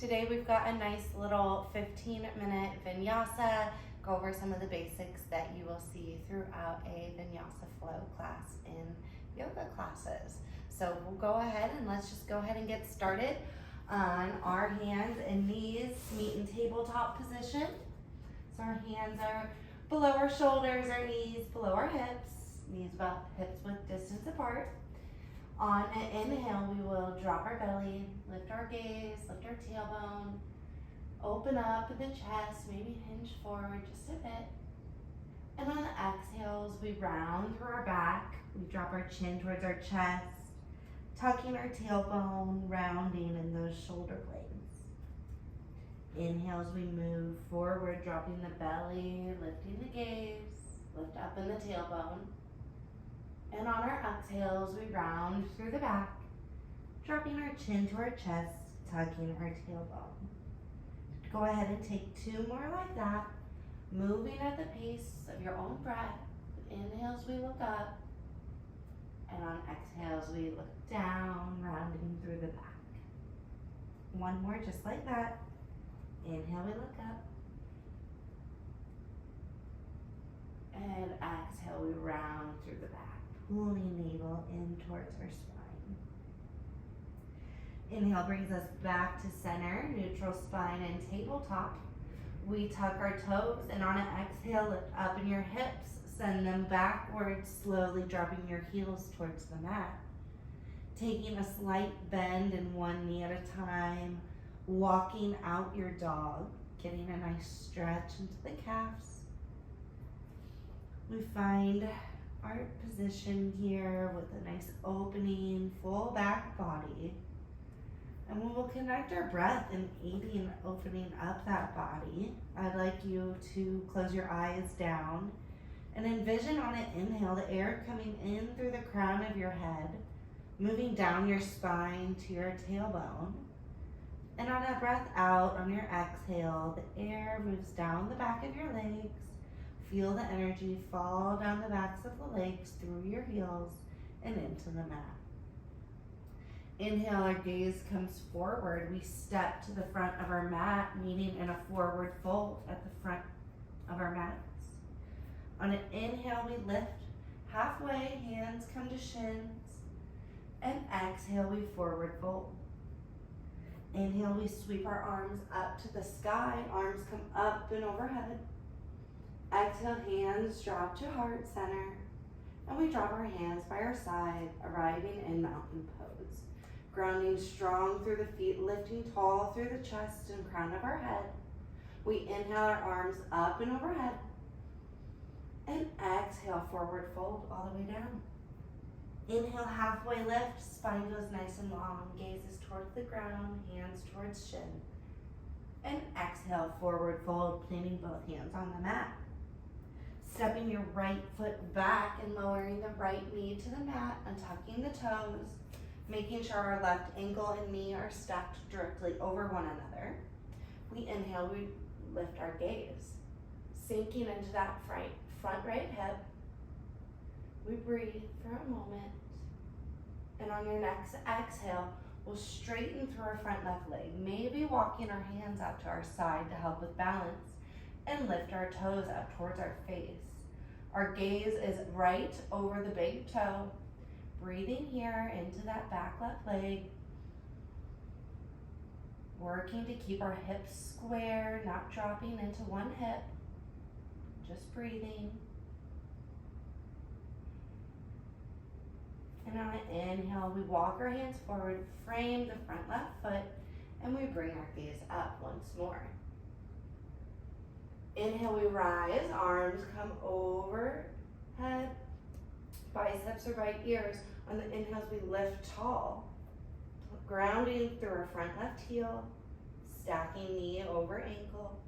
Today we've got a nice little 15-minute vinyasa, go over some of the basics that you will see throughout a vinyasa flow class in yoga classes. So we'll go ahead and let's just go ahead and get started on our hands and knees meet in tabletop position. So our hands are below our shoulders, our knees below our hips, knees about hips width distance apart. On an inhale, we will drop our belly, lift our gaze, lift our tailbone, open up in the chest, maybe hinge forward just a bit. And on the exhales, we round through our back. We drop our chin towards our chest, tucking our tailbone, rounding in those shoulder blades. Inhales, we move forward, dropping the belly, lifting the gaze, lift up in the tailbone. And on our exhales, we round through the back, dropping our chin to our chest, tucking our tailbone. Go ahead and take 2 more like that, moving at the pace of your own breath. Inhales, we look up, and on exhales, we look down, rounding through the back. 1 more just like that. Inhale, we look up, and exhale, we round through the back, pulling navel in towards our spine. Inhale brings us back to center, neutral spine and tabletop. We tuck our toes, and on an exhale, lift up in your hips, send them backwards, slowly dropping your heels towards the mat. Taking a slight bend in one knee at a time, walking out your dog, getting a nice stretch into the calves. We find our position here with a nice opening, full back body. And we will connect our breath in aiding opening up that body. I'd like you to close your eyes down and envision on an inhale the air coming in through the crown of your head, moving down your spine to your tailbone. And on a breath out, on your exhale, the air moves down the back of your legs. Feel the energy fall down the backs of the legs, through your heels, and into the mat. Inhale, our gaze comes forward. We step to the front of our mat, meeting in a forward fold at the front of our mats. On an inhale, we lift halfway, hands come to shins, and exhale, we forward fold. Inhale, we sweep our arms up to the sky, arms come up and overhead. Exhale, hands drop to heart center, and we drop our hands by our side, arriving in mountain pose. Grounding strong through the feet, lifting tall through the chest and crown of our head. We inhale, our arms up and overhead, and exhale, forward fold all the way down. Inhale, halfway lift, spine goes nice and long, gaze is towards the ground, hands towards shin. And exhale, forward fold, planting both hands on the mat. Stepping your right foot back and lowering the right knee to the mat, untucking the toes, making sure our left ankle and knee are stacked directly over one another. We inhale, we lift our gaze, sinking into that front right hip. We breathe for a moment, and on your next exhale, we'll straighten through our front left leg, maybe walking our hands out to our side to help with balance, and lift our toes up towards our face. Our gaze is right over the big toe, breathing here into that back left leg, working to keep our hips square, not dropping into one hip, just breathing. And on an inhale, we walk our hands forward, frame the front left foot, and we bring our gaze up once more. Inhale, we rise, arms come overhead, biceps are by ears. On the inhales, we lift tall, grounding through our front left heel, stacking knee over ankle.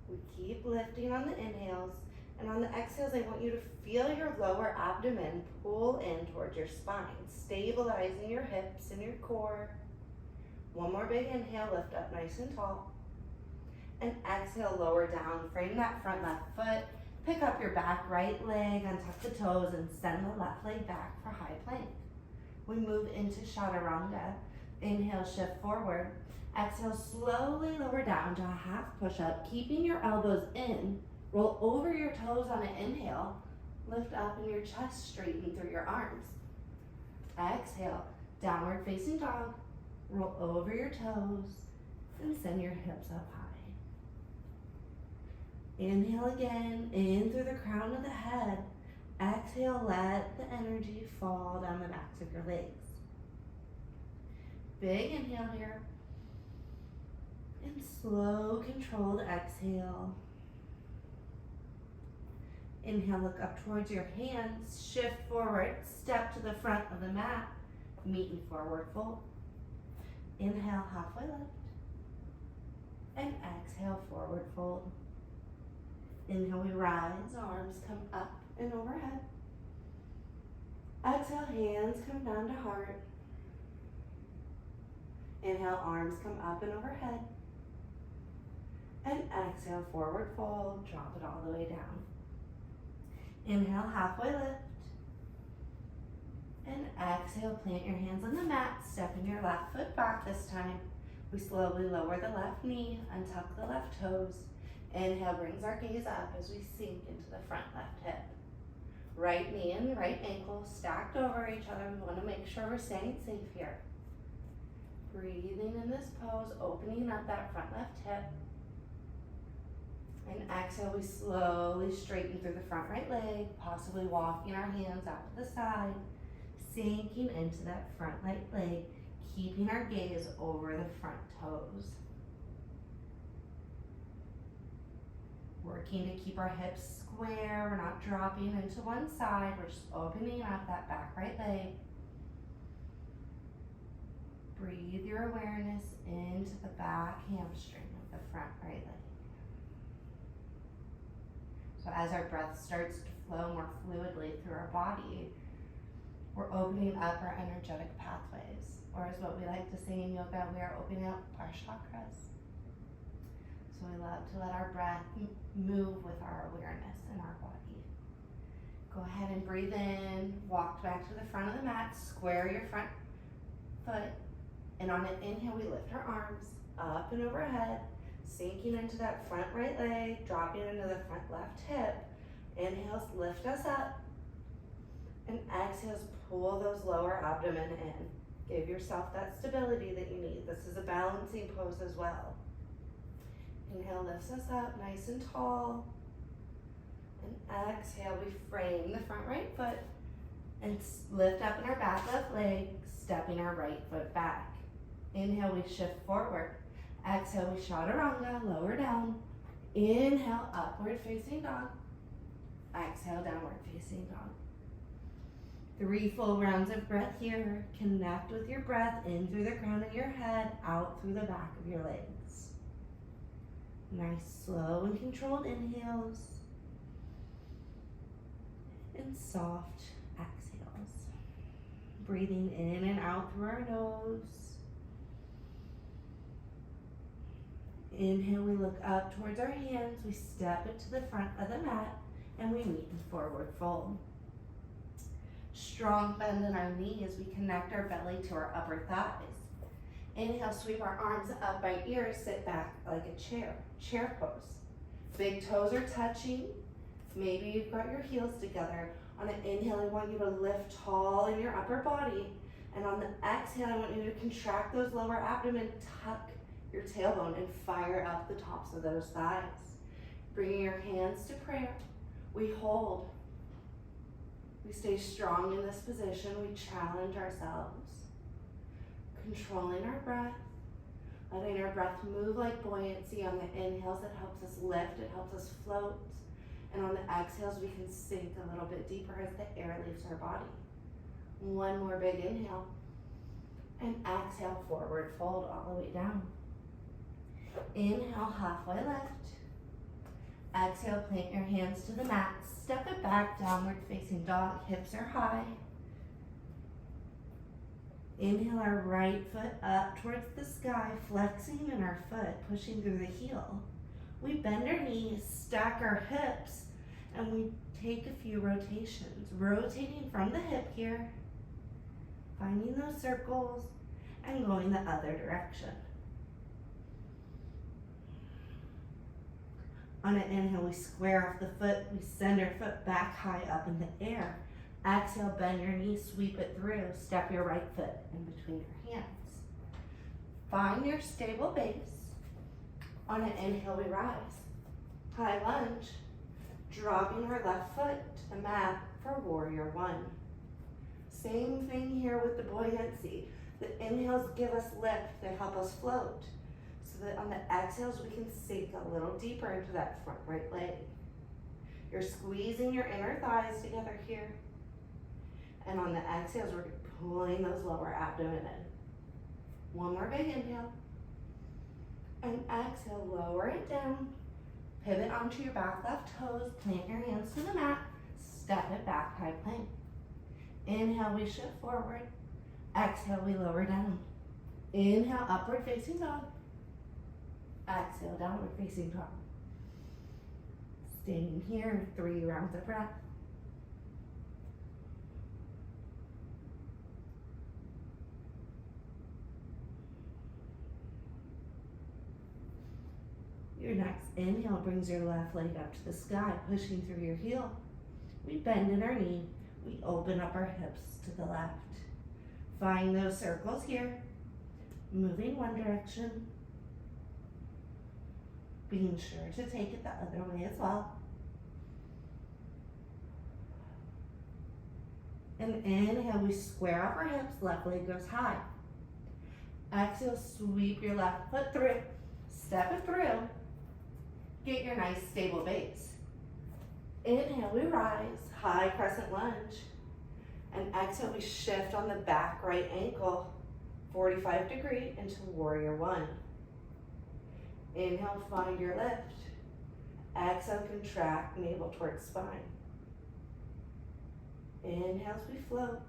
We keep lifting on the inhales, and on the exhales, I want you to feel your lower abdomen pull in towards your spine, stabilizing your hips and your core. 1 more big inhale, lift up nice and tall. And exhale, lower down, frame that front left foot, pick up your back right leg, untuck the toes, and send the left leg back for high plank. We move into chaturanga. Inhale, shift forward. Exhale, slowly lower down to a half push-up, keeping your elbows in. Roll over your toes on an inhale. Lift up in your chest, straighten through your arms. Exhale, downward facing dog. Roll over your toes and send your hips up high. Inhale again, in through the crown of the head. Exhale, let the energy fall down the backs of your legs. Big inhale here. And slow, controlled exhale. Inhale, look up towards your hands. Shift forward, step to the front of the mat. Meet in forward fold. Inhale, halfway lift. And exhale, forward fold. Inhale, we rise, arms come up and overhead. Exhale, hands come down to heart. Inhale, arms come up and overhead. And exhale, forward fold, drop it all the way down. Inhale, halfway lift. And exhale, plant your hands on the mat, stepping your left foot back this time. We slowly lower the left knee, untuck the left toes. Inhale, brings our gaze up as we sink into the front left hip. Right knee and right ankle stacked over each other. We want to make sure we're staying safe here. Breathing in this pose, opening up that front left hip. And exhale, we slowly straighten through the front right leg, possibly walking our hands out to the side, sinking into that front right leg, keeping our gaze over the front toes. Working to keep our hips square, we're not dropping into one side, we're just opening up that back right leg. Breathe your awareness into the back hamstring of the front right leg. So as our breath starts to flow more fluidly through our body, we're opening up our energetic pathways, or as what we like to say in yoga, we are opening up our chakras. So we love to let our breath move with our awareness in our body. Go ahead and breathe in, walk back to the front of the mat, square your front foot, and on an inhale, we lift our arms up and overhead, sinking into that front right leg, dropping into the front left hip. Inhales, lift us up, and exhales, pull those lower abdomen in. Give yourself that stability that you need. This is a balancing pose as well. Inhale lifts us up nice and tall. And exhale, we frame the front right foot and lift up in our back left leg, stepping our right foot back. Inhale, we shift forward. Exhale, we chaturanga, lower down. Inhale, upward facing dog. Exhale, downward facing dog. 3 full rounds of breath here. Connect with your breath in through the crown of your head, out through the back of your legs. Nice, slow and controlled inhales. And soft exhales. Breathing in and out through our nose. Inhale, we look up towards our hands. We step it to the front of the mat and we meet in forward fold. Strong bend in our knees. We connect our belly to our upper thighs. Inhale, sweep our arms up by ears, sit back like a chair pose. Big toes are touching. Maybe you've got your heels together. On an inhale, I want you to lift tall in your upper body. And on the exhale, I want you to contract those lower abdomen, tuck your tailbone, and fire up the tops of those thighs. Bringing your hands to prayer. We hold. We stay strong in this position. We challenge ourselves. Controlling our breath, letting our breath move like buoyancy. On the inhales, it helps us lift, it helps us float. And on the exhales, we can sink a little bit deeper as the air leaves our body. One more big inhale. And exhale, forward fold all the way down. Inhale, halfway lift. Exhale, plant your hands to the mat. Step it back, downward facing dog. Hips are high. Inhale our right foot up towards the sky, flexing in our foot, pushing through the heel. We bend our knees, stack our hips, and we take a few rotations. Rotating from the hip here, finding those circles, and going the other direction. On an inhale, we square off the foot. We send our foot back high up in the air. Exhale, bend your knees, sweep it through. Step your right foot in between your hands. Find your stable base. On an inhale, we rise. High lunge, dropping our left foot to the mat for warrior one. Same thing here with the buoyancy. The inhales give us lift, they help us float. So that on the exhales, we can sink a little deeper into that front right leg. You're squeezing your inner thighs together here. And on the exhales, we're pulling those lower abdomen in. One more big inhale. And exhale, lower it down. Pivot onto your back left toes, plant your hands to the mat, step it back, high plank. Inhale, we shift forward. Exhale, we lower down. Inhale, upward facing dog. Exhale, downward facing dog. Staying here, 3 rounds of breath. Your next inhale brings your left leg up to the sky, pushing through your heel. We bend in our knee. We open up our hips to the left. Find those circles here. Moving one direction. Being sure to take it the other way as well. And inhale, we square off our hips, left leg goes high. Exhale, sweep your left foot through. Step it through. Get your nice stable base. Inhale, we rise, high crescent lunge. And exhale, we shift on the back right ankle, 45 degree into warrior one. Inhale, find your lift. Exhale, contract, navel towards spine. Inhales, we float.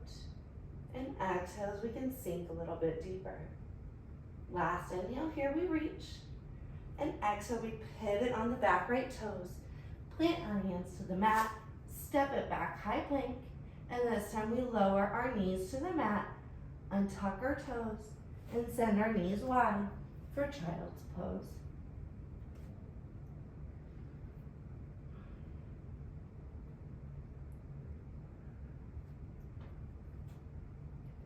And exhales, we can sink a little bit deeper. Last inhale, here we reach. And exhale, we pivot on the back right toes. Plant our hands to the mat, step it back, high plank. And this time we lower our knees to the mat, untuck our toes, and send our knees wide for child's pose.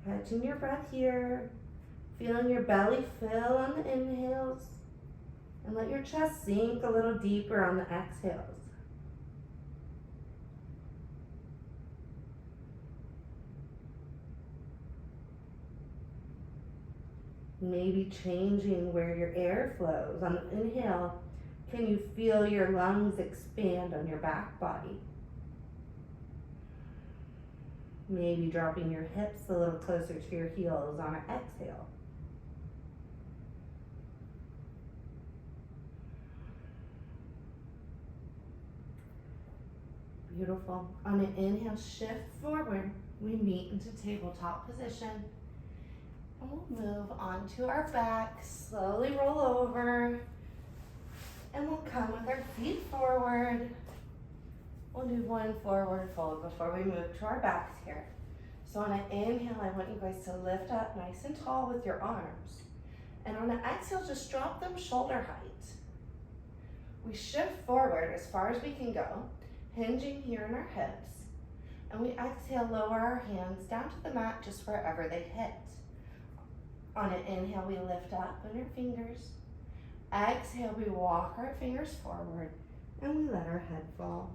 Catching your breath here, feeling your belly fill on the inhales, and let your chest sink a little deeper on the exhales. Maybe changing where your air flows. On the inhale, can you feel your lungs expand on your back body? Maybe dropping your hips a little closer to your heels on an exhale. Beautiful. On an inhale, shift forward. We meet into tabletop position. And we'll move onto our back, slowly roll over. And we'll come with our feet forward. We'll do one forward fold before we move to our backs here. So on an inhale, I want you guys to lift up nice and tall with your arms. And on an exhale, just drop them shoulder height. We shift forward as far as we can go, hinging here in our hips. And we exhale, lower our hands down to the mat just wherever they hit. On an inhale, we lift up on our fingers. Exhale, we walk our fingers forward and we let our head fall.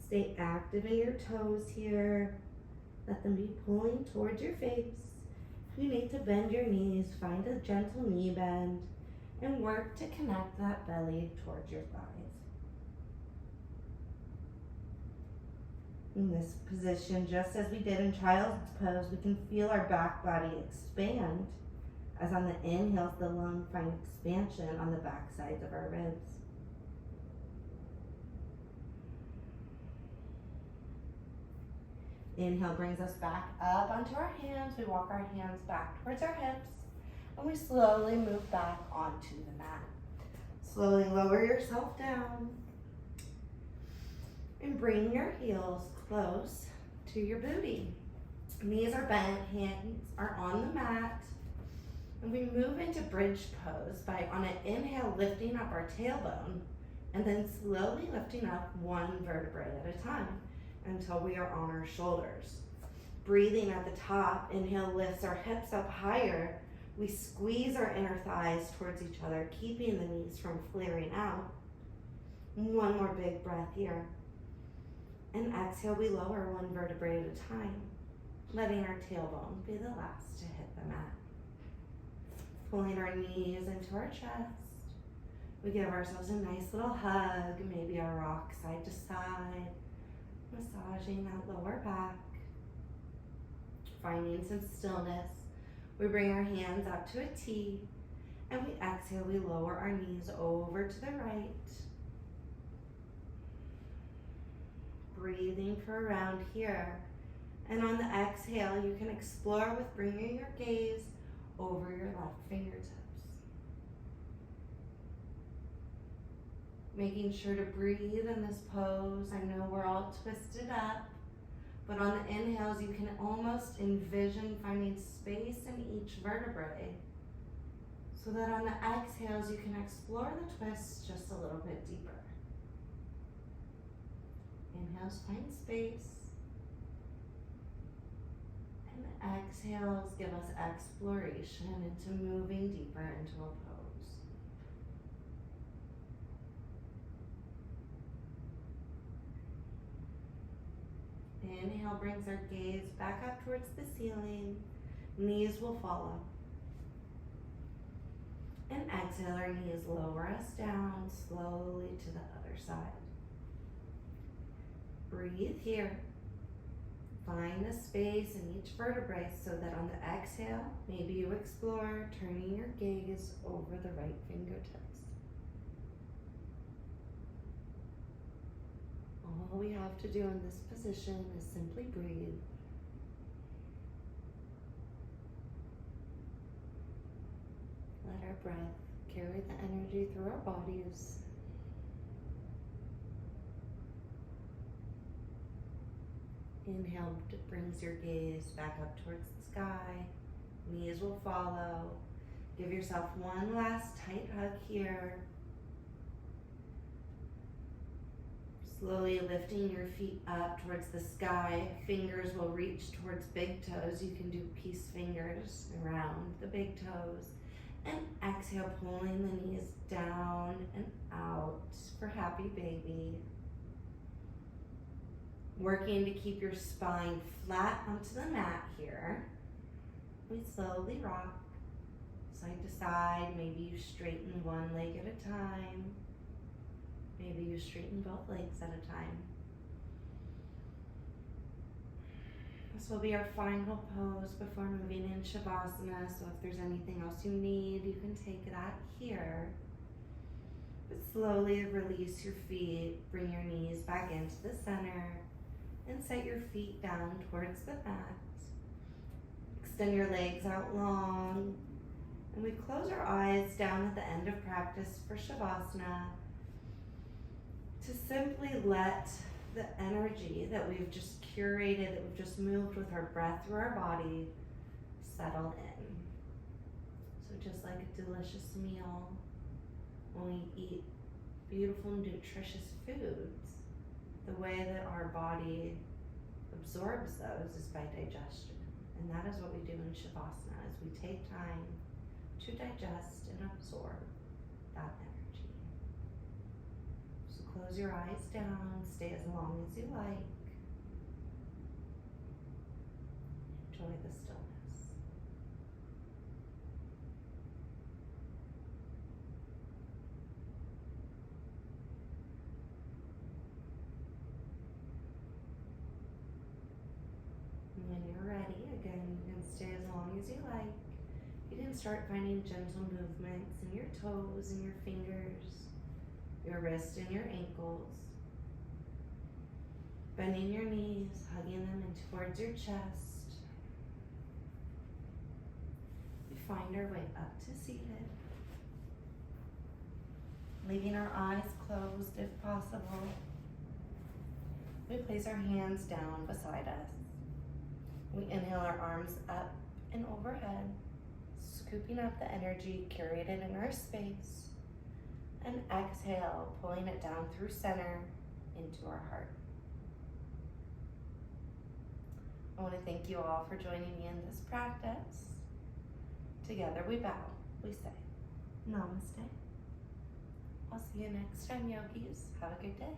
Stay active in your toes here. Let them be pulling towards your face. If you need to bend your knees, find a gentle knee bend and work to connect that belly towards your thighs. In this position, just as we did in child's pose, we can feel our back body expand, as on the inhales, the lungs find expansion on the back sides of our ribs. Inhale brings us back up onto our hands. We walk our hands back towards our hips, and we slowly move back onto the mat. Slowly lower yourself down, and bring your heels close to your booty. Knees are bent, hands are on the mat. And we move into bridge pose by, on an inhale, lifting up our tailbone and then slowly lifting up one vertebrae at a time until we are on our shoulders. Breathing at the top, inhale lifts our hips up higher. We squeeze our inner thighs towards each other, keeping the knees from flaring out. One more big breath here. And exhale, we lower one vertebrae at a time, letting our tailbone be the last to hit the mat. Pulling our knees into our chest. We give ourselves a nice little hug, maybe a rock side to side, massaging that lower back. Finding some stillness. We bring our hands out to a T, and we exhale, we lower our knees over to the right. Breathing for around here. And on the exhale, you can explore with bringing your gaze over your left fingertips. Making sure to breathe in this pose. I know we're all twisted up, but on the inhales, you can almost envision finding space in each vertebrae, so that on the exhales, you can explore the twists just a little bit deeper. Inhales, find space. And exhales give us exploration into moving deeper into a pose. Inhale brings our gaze back up towards the ceiling. Knees will follow. And exhale, our knees lower us down slowly to the other side. Breathe here. Find the space in each vertebrae so that on the exhale, maybe you explore turning your gaze over the right fingertips. All we have to do in this position is simply breathe. Let our breath carry the energy through our bodies. Inhale brings your gaze back up towards the sky. Knees will follow. Give yourself one last tight hug here. Slowly lifting your feet up towards the sky. Fingers will reach towards big toes. You can do peace fingers around the big toes. And exhale, pulling the knees down and out for happy baby. Working to keep your spine flat onto the mat here. We slowly rock side to side. Maybe you straighten one leg at a time. Maybe you straighten both legs at a time. This will be our final pose before moving in Shavasana. So if there's anything else you need, you can take that here. But slowly release your feet. Bring your knees back into the center. And set your feet down towards the mat. Extend your legs out long. And we close our eyes down at the end of practice for Shavasana to simply let the energy that we've just curated, that we've just moved with our breath through our body, settle in. So just like a delicious meal, when we eat beautiful, nutritious foods, the way that our body absorbs those is by digestion. And that is what we do in Shavasana, is we take time to digest and absorb that energy. So close your eyes down, stay as long as you like. Enjoy the stillness. When you're ready, again, you can stay as long as you like. You can start finding gentle movements in your toes and your fingers, your wrists and your ankles. Bending your knees, hugging them in towards your chest. We find our way up to seated. Leaving our eyes closed if possible. We place our hands down beside us. We inhale our arms up and overhead, scooping up the energy curated in our space. And exhale, pulling it down through center into our heart. I want to thank you all for joining me in this practice. Together we bow, we say, Namaste. I'll see you next time, yogis. Have a good day.